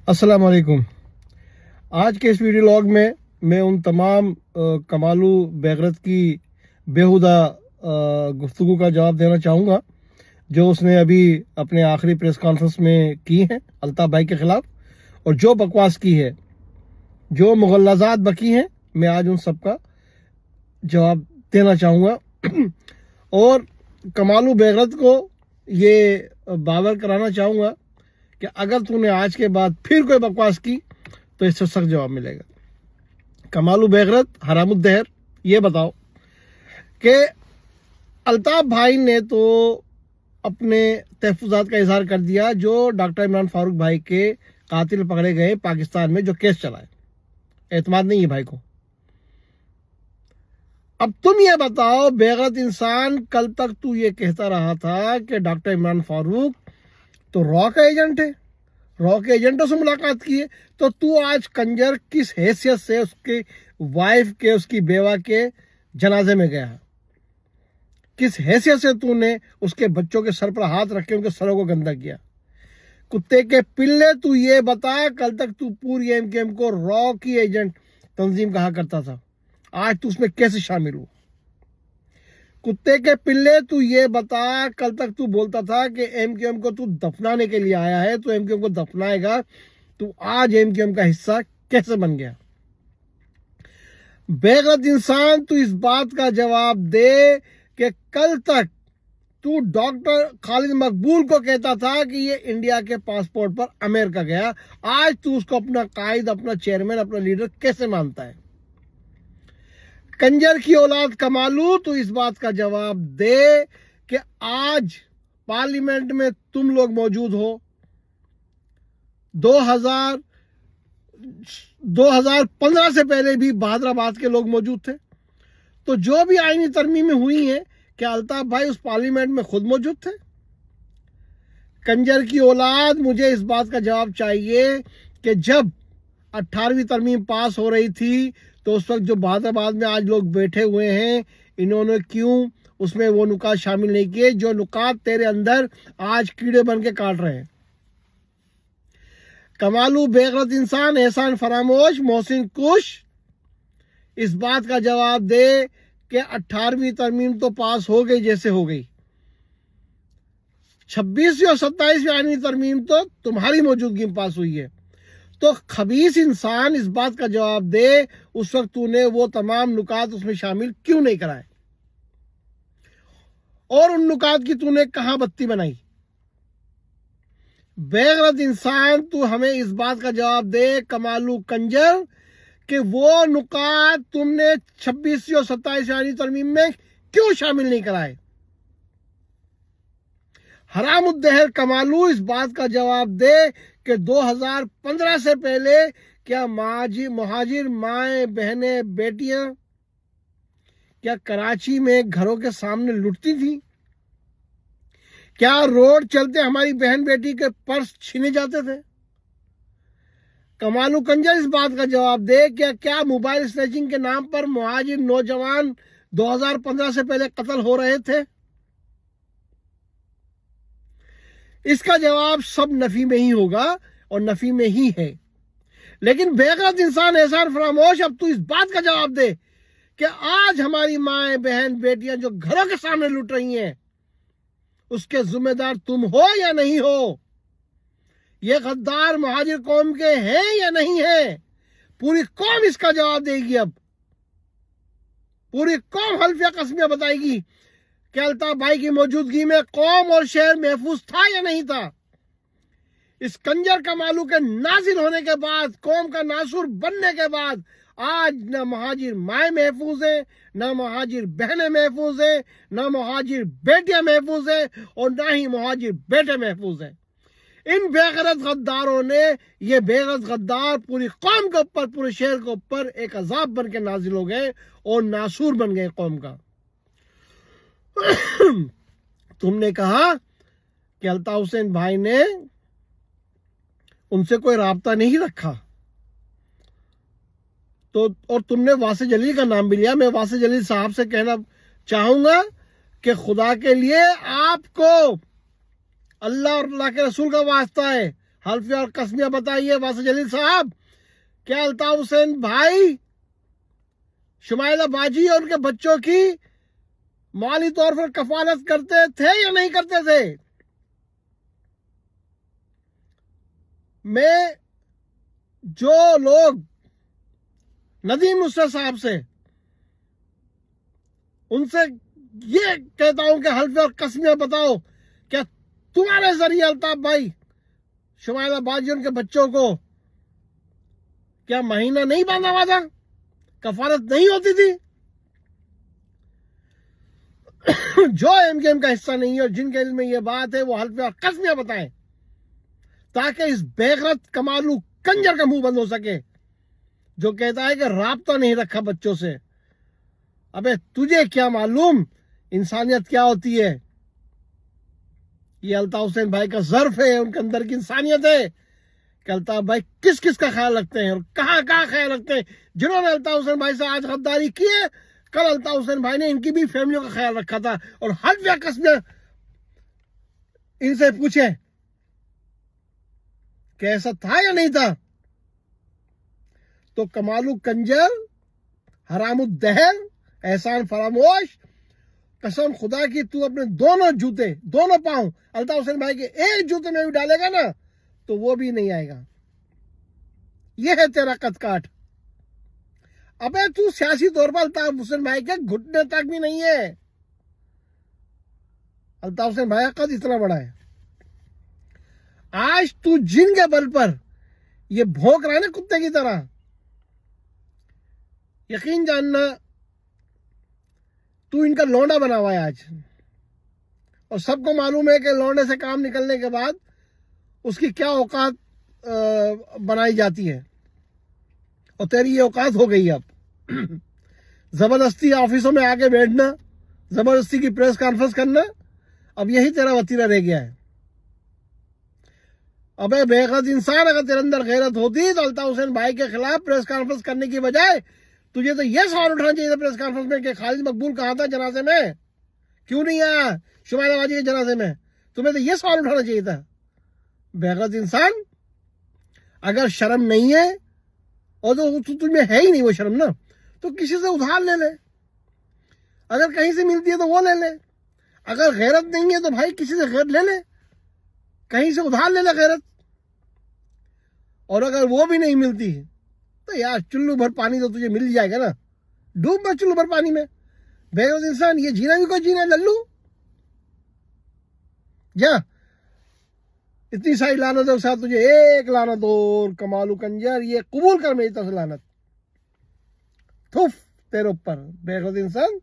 अस्सलाम वालेकुम। आज के इस वीडियो लॉग में मैं उन तमाम कमालू बेगरत की बेहुदा गुफ्तगू का जवाब देना चाहूँगा जो उसने अभी अपने आखिरी प्रेस कॉन्फ्रेंस में की है अल्ताफ भाई के ख़िलाफ़, और जो बकवास की है, जो मुगल्लज़ात बकी हैं, मैं आज उन सब का जवाब देना चाहूँगा। और कमालू बेगरत को ये बावर कराना चाहूँगा कि अगर तूने आज के बाद फिर कोई बकवास की तो इससे सख्त जवाब मिलेगा। कमालू बेगरत हरामुद्दहर, ये बताओ कि अल्ताफ भाई ने तो अपने तहफ़्फ़ुज़ात का इजहार कर दिया जो डॉक्टर इमरान फारूक भाई के कातिल पकड़े गए पाकिस्तान में, जो केस चला है, एतमाद नहीं है भाई को। अब तुम ये बताओ बेगरत इंसान, कल तक तू ये कहता रहा था कि डॉक्टर इमरान फारूक तो रॉ का एजेंट है, रॉ के एजेंटों से मुलाकात की है, तो तू आज कंजर किस हैसियत से उसके वाइफ के, उसकी बेवा के जनाजे में गया? किस हैसियत से तूने उसके बच्चों के सर पर हाथ रख के उनके सरों को गंदा किया? कुत्ते के पिल्ले, तू ये बता, कल तक तू पूरी एमकेएम को रॉ की एजेंट तंजीम कहा करता था, आज तू उसमें कैसे शामिल हुआ? कुत्ते के पिल्ले, तू ये बता, कल तक तू बोलता था कि एमकेएम को तू दफनाने के लिए आया है, तो एमकेएम को दफनाएगा, तू आज एमकेएम का हिस्सा कैसे बन गया? बेगरत इंसान, तू इस बात का जवाब दे कि कल तक तू डॉक्टर खालिद मकबूल को कहता था कि ये इंडिया के पासपोर्ट पर अमेरिका गया, आज तू उसको अपना कायद, अपना चेयरमैन, अपना लीडर कैसे मानता है? कंजर की औलाद कमालू, तो इस बात का जवाब दे कि आज पार्लियामेंट में तुम लोग मौजूद हो, 2015 से पहले भी बहादुराबाद के लोग मौजूद थे, तो जो भी आईनी तरमीमें हुई हैं, क्या अल्ताफ भाई उस पार्लियामेंट में खुद मौजूद थे? कंजर की औलाद, मुझे इस बात का जवाब चाहिए कि जब 18वीं तरमीम पास हो रही थी तो उस वक्त जो बहादुराबाद में आज लोग बैठे हुए हैं, इन्होंने क्यों उसमें वो नुकात शामिल नहीं किए जो नुकात तेरे अंदर आज कीड़े बन के काट रहे हैं? कमालू बेगरत इंसान, एहसान फरामोश, मोहसिन कुश, इस बात का जवाब दे कि 18वीं तरमीम तो पास हो गई जैसे हो गई, 26वीं और 27वीं आईनी तरमीम तो तुम्हारी मौजूदगी में पास हुई है, तो खबीस इंसान, इस बात का जवाब दे, उस वक्त तूने वो तमाम नुकात उसमें शामिल क्यों नहीं कराए, और उन नुकात की तूने कहां बत्ती बनाई? बेगरत इंसान, तू हमें इस बात का जवाब दे कमालू कंजर कि वो नुकात तुमने 26वीं और 27वीं आईनी तरमीम में क्यों शामिल नहीं कराए? हरामुद्दहर कमालू, इस बात का जवाब दे कि 2015 से पहले क्या मुहाजिर माएँ, बहनें, बेटियां क्या कराची में घरों के सामने लुटती थी? क्या रोड चलते हमारी बहन बेटी के पर्स छीने जाते थे? कमालू कंजर, इस बात का जवाब दे क्या मोबाइल स्नैचिंग के नाम पर मुहाजिर नौजवान 2015 से पहले कत्ल हो रहे थे? इसका जवाब सब नफी में ही होगा और नफी में ही है। लेकिन बेगरत इंसान, एहसान फरामोश, अब तू इस बात का जवाब दे कि आज हमारी माएँ, बहन, बेटियां जो घरों के सामने लुट रही हैं, उसके जिम्मेदार तुम हो या नहीं हो? ये गद्दार मुहाजिर कौम के हैं या नहीं है? पूरी कौम इसका जवाब देगी। अब पूरी कौम हल्फिया कसमियां बताएगी कि अल्ताफ भाई की मौजूदगी में कौम और शहर महफूज था या नहीं था। इस कंजर कमालू के नाजिल होने के बाद, कौम का नासुर बनने के बाद, आज न मुहाजिर माएँ महफूज है, न मुहाजिर बहनें महफूज है, न मुहाजिर बेटियां महफूज है, और न ही मुहाजिर बेटे महफूज है। इन बेगरत गद्दारों ने, ये बेगरत गद्दार पूरी कौम के ऊपर, पूरे शहर के ऊपर एक अजाब बन के नाजिल हो गए और नासूर बन गए कौम का। तुमने कहा कि अल्ताफ हुसैन भाई ने उनसे कोई राब्ता नहीं रखा, तो और तुमने वासिफ जलील का नाम भी लिया। मैं वासिफ जलील साहब से कहना चाहूंगा कि खुदा के लिए आपको अल्लाह और अल्लाह के रसूल का वास्ता है, حلفیہ اور قسمیاں بتائیے واسع جلیل صاحب، کیا الطاف حسین بھائی شمائلہ باجی اور ان کے بچوں کی مالی طور پر کفالت کرتے تھے یا نہیں کرتے تھے؟ میں جو لوگ ندیم نصرت صاحب سے ان سے یہ کہتا ہوں کہ حلفیہ اور قسمیاں بتاؤ، کیا تمہارے ذریعے الطاف بھائی شمائلہ باجی ان کے بچوں کو کیا مہینہ نہیں باندھا ہوا تھا، کفالت نہیں ہوتی تھی؟ جو ایم کے ایم کا حصہ نہیں ہے اور جن کے علم میں یہ بات ہے وہ حلفیہ اور قسمیاں بتائیں تاکہ اس بے غیرت کمالو کنجر کا منہ بند ہو سکے جو کہتا ہے کہ رابطہ نہیں رکھا بچوں سے۔ ابے تجھے کیا معلوم انسانیت کیا ہوتی ہے؟ یہ الطاف حسین بھائی کا ظرف ہے، ان کے اندر کی انسانیت ہے کہ الطاف بھائی کس کس کا خیال رکھتے ہیں اور کہاں کہاں خیال رکھتے ہیں۔ جنہوں نے الطاف حسین بھائی سے آج غداری کی ہے، کل الطاف حسین بھائی نے ان کی بھی فیملیوں کا خیال رکھا تھا۔ اور حلفیہ قسمیاں ان سے پوچھیں کہ ایسا تھا یا نہیں تھا، تو کمالو کنجر، حرام الدہر، احسان فراموش، قسم خدا کی تو اپنے دونوں جوتے، دونوں پاؤں الطاف حسین بھائی کے ایک جوتے میں بھی ڈالے گا نا تو وہ بھی نہیں آئے گا۔ یہ ہے تیرا قد کاٹ۔ ابے تو سیاسی طور پر الطاف حسین بھائی کے گھٹنے تک بھی نہیں ہے۔ الطاف حسین بھائی کا قد اتنا بڑا ہے۔ آج تو جن کے بل پر یہ بھونک رہا ہے نا کتے کی طرح، یقین جاننا تو ان کا لونڈا بنا ہوا ہے آج، اور سب کو معلوم ہے کہ لونڈے سے کام نکلنے کے بعد اس کی کیا اوقات بنائی جاتی ہے، اور تیری یہ اوقات ہو گئی اب۔ زبردستی آفسوں میں آگے بیٹھنا، زبردستی کی پریس کانفرنس کرنا، اب یہی تیرا وتیرہ رہ گیا ہے۔ ابے بے غیرت انسان، اگر تیرے اندر غیرت ہوتی تو الطاف حسین بھائی کے خلاف پریس کانفرنس کرنے کی بجائے تجھے تو یہ سوال اٹھانا چاہیے تھا پریس کانفرنس میں کہ خالد مقبول کہاں تھا جنازے میں، کیوں نہیں آیا شمائلہ باجی کے جنازے میں؟ تمہیں تو یہ سوال اٹھانا چاہیے تھا۔ بے غیرت انسان، اگر شرم نہیں ہے اور تو تجھ میں ہے ہی نہیں وہ شرم نا، تو کسی سے ادھار لے لے، اگر کہیں سے ملتی ہے تو وہ لے لے۔ اگر غیرت نہیں ہے تو بھائی کسی سے غیر لے لے، کہیں سے ادھار لے لے غیرت۔ اور اگر وہ بھی نہیں ملتی تو یار چلو بھر پانی تو تجھے مل جائے گا نا، ڈوب بھر چلو بھر پانی میں۔ بے غیرت انسان، یہ جینا بھی کوئی جینا ہے للو؟ جا اتنی ساری لعنتوں کے ساتھ تجھے ایک لعنت اور، کمالو کنجر، یہ قبول کر میری طرف سے لعنت، تھف تیرے اوپر بے غیرت انسان۔